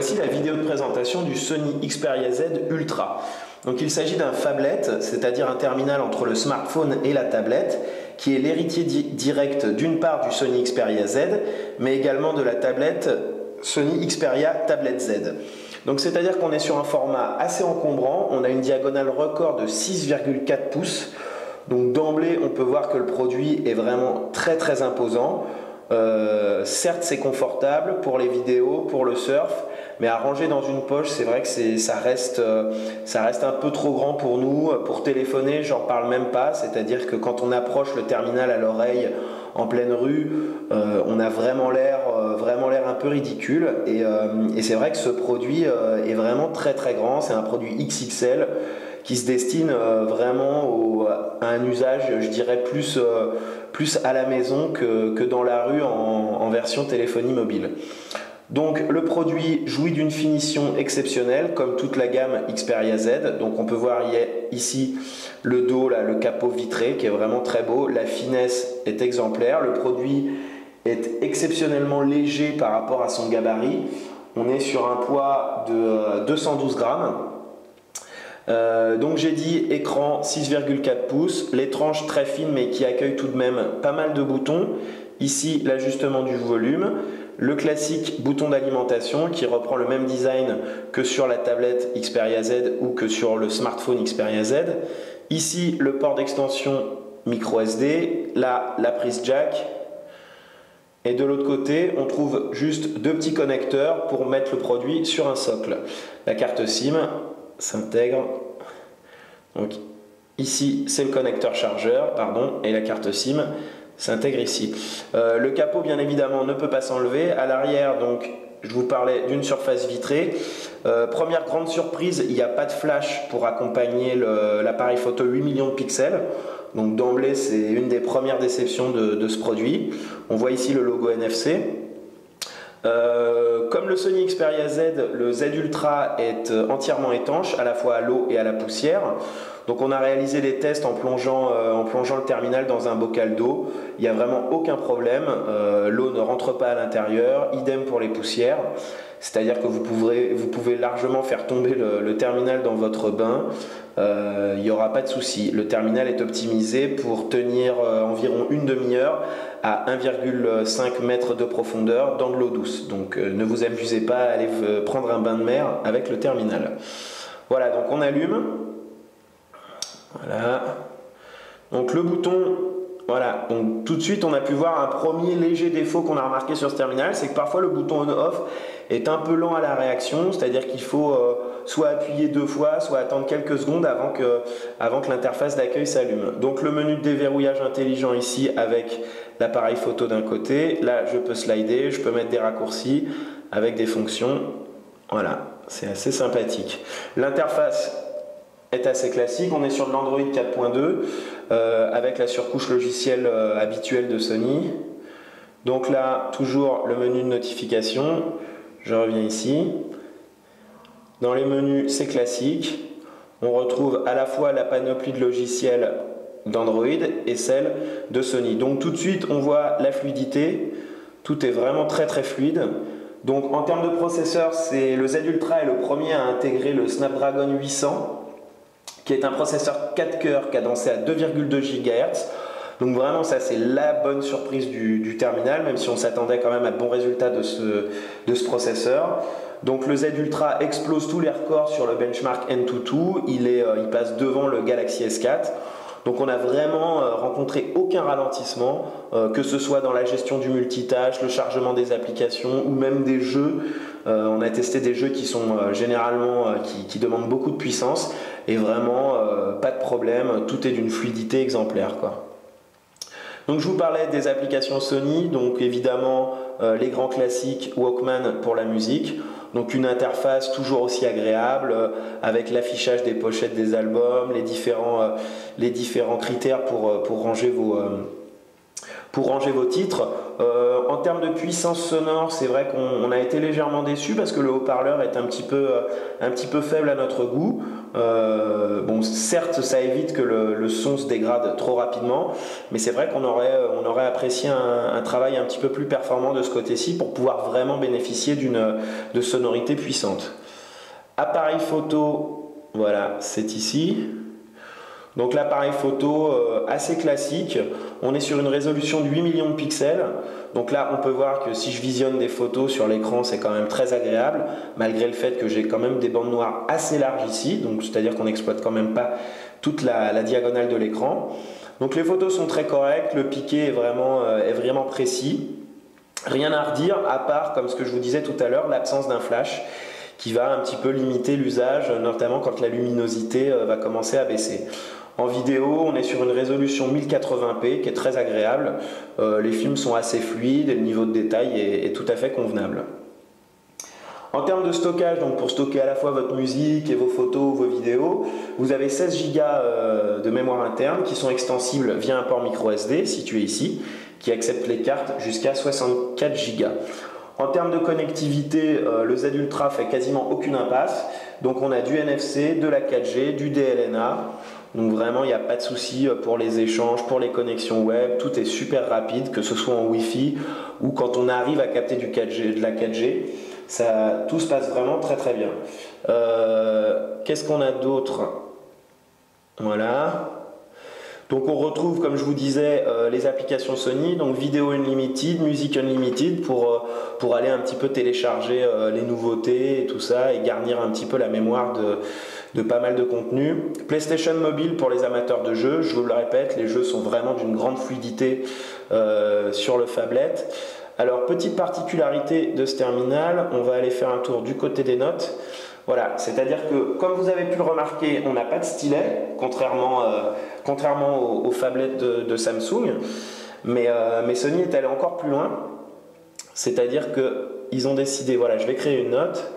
Voici la vidéo de présentation du Sony Xperia Z Ultra. Donc il s'agit d'un phablet, c'est-à-dire un terminal entre le smartphone et la tablette, qui est l'héritier direct d'une part du Sony Xperia Z, mais également de la tablette Sony Xperia Tablet Z. Donc c'est-à-dire qu'on est sur un format assez encombrant, on a une diagonale record de 6,4 pouces. Donc d'emblée on peut voir que le produit est vraiment très imposant. Certes c'est confortable pour les vidéos, pour le surf, mais à ranger dans une poche, c'est vrai que ça reste un peu trop grand pour nous. Pour téléphoner, j'en parle même pas, c'est-à-dire que quand on approche le terminal à l'oreille en pleine rue, on a vraiment l'air un peu ridicule, et c'est vrai que ce produit est vraiment très grand. C'est un produit XXL qui se destine vraiment à un usage, je dirais, plus à la maison que dans la rue en version téléphonie mobile. Donc le produit jouit d'une finition exceptionnelle comme toute la gamme Xperia Z. Donc on peut voir ici le dos, là, le capot vitré qui est vraiment très beau. La finesse est exemplaire. Le produit est exceptionnellement léger par rapport à son gabarit. On est sur un poids de 212 grammes. Donc j'ai dit écran 6,4 pouces, les tranches très fines mais qui accueillent tout de même pas mal de boutons. Ici l'ajustement du volume, le classique bouton d'alimentation qui reprend le même design que sur la tablette Xperia Z ou que sur le smartphone Xperia Z. Ici le port d'extension micro SD, là la prise jack. Et de l'autre côté, on trouve juste deux petits connecteurs pour mettre le produit sur un socle. La carte SIM s'intègre. Donc ici c'est le connecteur chargeur, et la carte SIM s'intègre ici. Le capot bien évidemment ne peut pas s'enlever. À l'arrière, donc je vous parlais d'une surface vitrée. Première grande surprise, il n'y a pas de flash pour accompagner l'appareil photo 8 millions de pixels. Donc d'emblée c'est une des premières déceptions de ce produit. On voit ici le logo NFC. Comme le Sony Xperia Z, le Z Ultra est entièrement étanche à la fois à l'eau et à la poussière. Donc on a réalisé les tests en plongeant le terminal dans un bocal d'eau. Il n'y a vraiment aucun problème, l'eau ne rentre pas à l'intérieur, idem pour les poussières. C'est-à-dire que vous pouvez largement faire tomber le terminal dans votre bain, il n'y aura pas de souci. Le terminal est optimisé pour tenir environ une demi-heure à 1,5 m de profondeur dans de l'eau douce. Donc ne vous amusez pas à aller prendre un bain de mer avec le terminal. Voilà, donc on allume. Voilà. Donc le bouton, voilà, donc tout de suite on a pu voir un premier léger défaut qu'on a remarqué sur ce terminal, c'est que parfois le bouton on-off est un peu lent à la réaction, c'est-à-dire qu'il faut soit appuyer deux fois, soit attendre quelques secondes avant que l'interface d'accueil s'allume. Donc le menu de déverrouillage intelligent ici avec l'appareil photo d'un côté, là je peux slider, je peux mettre des raccourcis avec des fonctions, voilà, c'est assez sympathique. L'interface est assez classique, on est sur de l'Android 4.2 avec la surcouche logicielle habituelle de Sony. Donc là, toujours le menu de notification, je reviens ici. Dans les menus, c'est classique. On retrouve à la fois la panoplie de logiciels d'Android et celle de Sony. Donc tout de suite, on voit la fluidité, tout est vraiment très fluide. Donc en termes de processeur, le Z Ultra est le premier à intégrer le Snapdragon 800, qui est un processeur 4 cœurs cadencé à 2,2 GHz. Donc vraiment ça c'est la bonne surprise du terminal, même si on s'attendait quand même à de bons résultats de ce processeur. Donc le Z Ultra explose tous les records sur le benchmark Antutu, il passe devant le Galaxy S4. Donc on n'a vraiment rencontré aucun ralentissement, que ce soit dans la gestion du multitâche, le chargement des applications ou même des jeux. On a testé des jeux qui sont généralement qui demandent beaucoup de puissance et vraiment pas de problème, tout est d'une fluidité exemplaire, quoi. Donc je vous parlais des applications Sony, donc évidemment les grands classiques Walkman pour la musique, donc une interface toujours aussi agréable avec l'affichage des pochettes des albums, les différents critères pour ranger vos titres. En termes de puissance sonore, c'est vrai qu'on a été légèrement déçu parce que le haut-parleur est un petit peu faible à notre goût. Bon, certes, ça évite que le son se dégrade trop rapidement, mais c'est vrai qu'on aurait apprécié un travail un petit peu plus performant de ce côté-ci pour pouvoir vraiment bénéficier de sonorités puissantes. Appareil photo, voilà, c'est ici. Donc l'appareil photo assez classique, on est sur une résolution de 8 millions de pixels. Donc là on peut voir que si je visionne des photos sur l'écran, c'est quand même très agréable, malgré le fait que j'ai quand même des bandes noires assez larges ici, donc c'est-à-dire qu'on n'exploite quand même pas toute la diagonale de l'écran. Donc les photos sont très correctes, le piqué est vraiment précis. Rien à redire à part, comme ce que je vous disais tout à l'heure, l'absence d'un flash qui va un petit peu limiter l'usage, notamment quand la luminosité va commencer à baisser. En vidéo, on est sur une résolution 1080p qui est très agréable. Les films sont assez fluides et le niveau de détail est tout à fait convenable. En termes de stockage, donc pour stocker à la fois votre musique et vos photos, vos vidéos, vous avez 16 Go de mémoire interne qui sont extensibles via un port micro SD situé ici, qui accepte les cartes jusqu'à 64 Go. En termes de connectivité, le Z Ultra fait quasiment aucune impasse. Donc on a du NFC, de la 4G, du DLNA. Donc vraiment, il n'y a pas de souci pour les échanges, pour les connexions web. Tout est super rapide, que ce soit en Wi-Fi ou quand on arrive à capter du 4G, de la 4G. Tout se passe vraiment très très bien. Qu'est-ce qu'on a d'autre? Voilà. Donc on retrouve, comme je vous disais, les applications Sony, donc vidéo unlimited, musique unlimited pour aller un petit peu télécharger les nouveautés et tout ça et garnir un petit peu la mémoire de pas mal de contenu. PlayStation Mobile pour les amateurs de jeux, je vous le répète, les jeux sont vraiment d'une grande fluidité sur le phablet. Alors petite particularité de ce terminal, on va aller faire un tour du côté des notes. Voilà, c'est-à-dire que comme vous avez pu le remarquer, on n'a pas de stylet, contrairement au phablet de Samsung, mais Sony est allé encore plus loin, c'est-à-dire qu'ils ont décidé, voilà, je vais créer une note,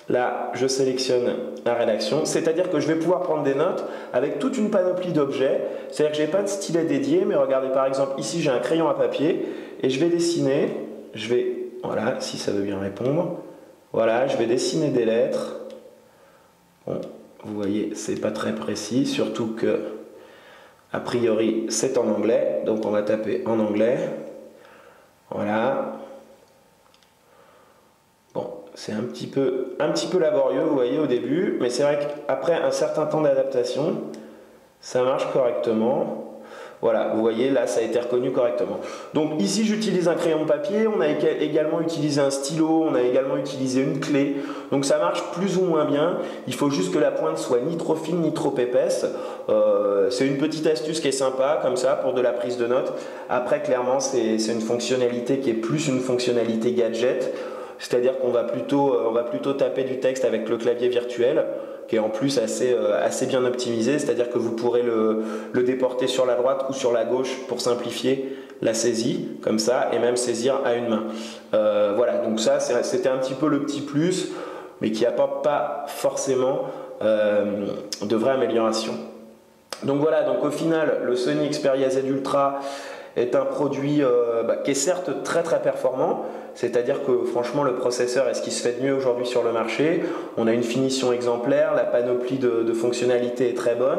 là je sélectionne la rédaction, c'est-à-dire que je vais pouvoir prendre des notes avec toute une panoplie d'objets, c'est-à-dire que je n'ai pas de stylet dédié, mais regardez par exemple ici j'ai un crayon à papier, et je vais dessiner, voilà, si ça veut bien répondre, voilà, je vais dessiner des lettres. Bon, vous voyez, c'est pas très précis, surtout que, a priori, c'est en anglais. Donc, on va taper en anglais. Voilà. Bon, c'est un petit peu laborieux, vous voyez, au début. Mais c'est vrai qu'après un certain temps d'adaptation, ça marche correctement. Voilà, vous voyez, là, ça a été reconnu correctement. Donc ici, j'utilise un crayon de papier, on a également utilisé un stylo, on a également utilisé une clé. Donc ça marche plus ou moins bien. Il faut juste que la pointe soit ni trop fine, ni trop épaisse. C'est une petite astuce qui est sympa, comme ça, pour de la prise de notes. Après, clairement, c'est une fonctionnalité qui est plus une fonctionnalité gadget. C'est-à-dire qu'on va plutôt taper du texte avec le clavier virtuel, qui est en plus assez bien optimisé, c'est-à-dire que vous pourrez le déporter sur la droite ou sur la gauche pour simplifier la saisie, comme ça, et même saisir à une main. Voilà, donc ça, c'était un petit peu le petit plus, mais qui n'apporte pas forcément de vraie amélioration. Donc voilà, donc au final, le Sony Xperia Z Ultra est un produit qui est certes très très performant, c'est-à-dire que franchement le processeur est ce qui se fait de mieux aujourd'hui sur le marché, on a une finition exemplaire, la panoplie de fonctionnalités est très bonne.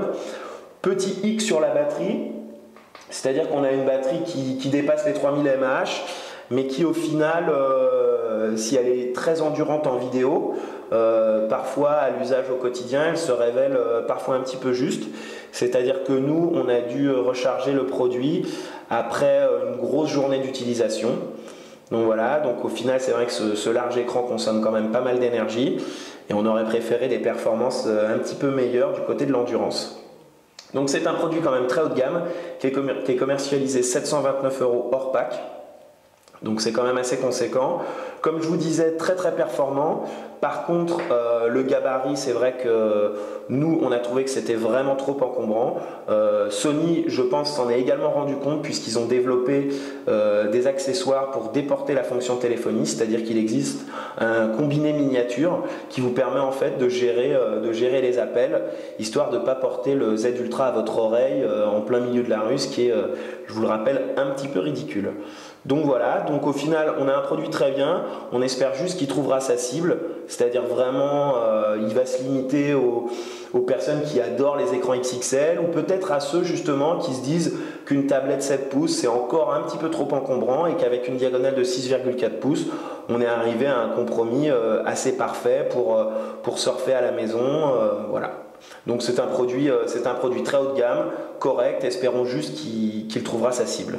Petit hic sur la batterie, c'est-à-dire qu'on a une batterie qui dépasse les 3000 mAh, mais qui au final, si elle est très endurante en vidéo, parfois à l'usage au quotidien, elle se révèle parfois un petit peu juste. C'est-à-dire que nous, on a dû recharger le produit après une grosse journée d'utilisation. Donc voilà, donc au final, c'est vrai que ce large écran consomme quand même pas mal d'énergie et on aurait préféré des performances un petit peu meilleures du côté de l'endurance. Donc c'est un produit quand même très haut de gamme qui est commercialisé 729 € hors pack. Donc c'est quand même assez conséquent. Comme je vous disais, très très performant. Par contre, le gabarit, c'est vrai que nous, on a trouvé que c'était vraiment trop encombrant. Sony, je pense, s'en est également rendu compte puisqu'ils ont développé des accessoires pour déporter la fonction téléphonie, c'est-à-dire qu'il existe un combiné miniature qui vous permet en fait de gérer les appels, histoire de ne pas porter le Z Ultra à votre oreille en plein milieu de la rue, ce qui est, je vous le rappelle, un petit peu ridicule. Donc voilà, donc au final on a un produit très bien, on espère juste qu'il trouvera sa cible, c'est-à-dire vraiment il va se limiter aux personnes qui adorent les écrans XXL ou peut-être à ceux justement qui se disent qu'une tablette 7 pouces c'est encore un petit peu trop encombrant et qu'avec une diagonale de 6,4 pouces on est arrivé à un compromis assez parfait pour surfer à la maison. Voilà. Donc c'est un produit très haut de gamme, correct, espérons juste qu'il trouvera sa cible.